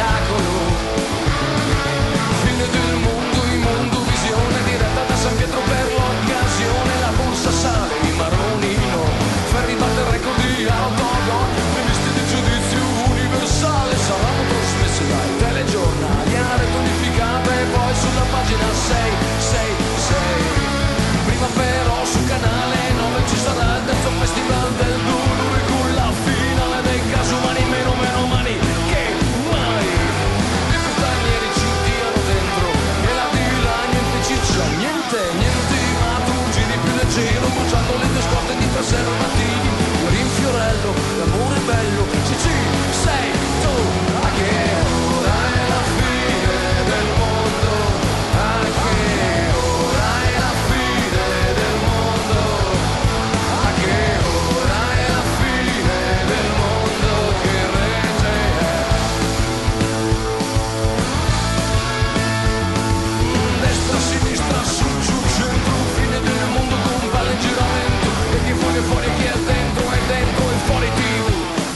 spettacolo. Fine del mondo, immondo, visione diretta da San Pietro per l'occasione. La borsa sale, i marroni no, Ferri batte il record di autogol. Le liste di giudizio universale saranno trasmesse dai telegiornali a rete unificata e poi sulla pagina 666. Prima però sul canale 9 ci sarà il terzo festival del dolore con la finale dei Casumani, meno mani che mai. I puttanieri ci tirano dentro e la villa niente ciccia, niente, ma tu giri più leggero bruciando le tue scorte di preservativi. Rinfiorello, l'amore bello, sì, sei tu. A che ora è la fine del mondo? A che ora è la fine del mondo? A che ora è la fine del mondo? Che rete è? Destra, sinistra, su, giù, centro, fine del mondo con palle in giramento. E chi fuori chi è dentro e fuori TV.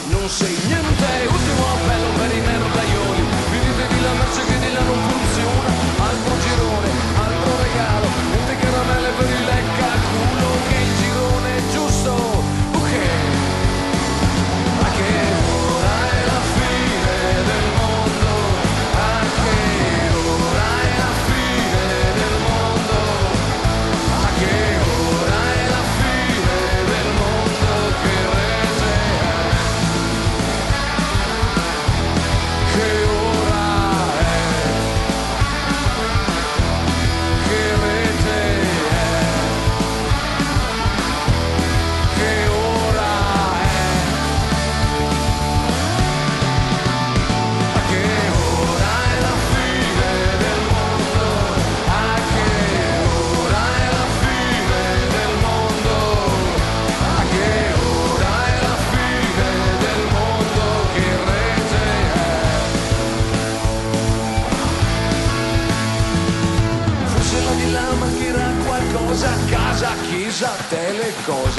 Non sei niente, ultimo appello per i merdaioli. Finitevi la merce che di là non funziona. Altro girone, altro regalo, niente caramelle per il lecca culo. Che il girone è giusto, ok. A che ora è la fine del mondo? A che ora è la fine del mondo? A che ora è la fine del mondo? Che rete è? Che ora è? Che rete è? Che ora è? A che ora è la fine del mondo? A che ora è la fine del mondo? A che ora è la fine del mondo? Che rete è? Forse là di là mancherà qualcosa, casa, chiesa, tele, cose.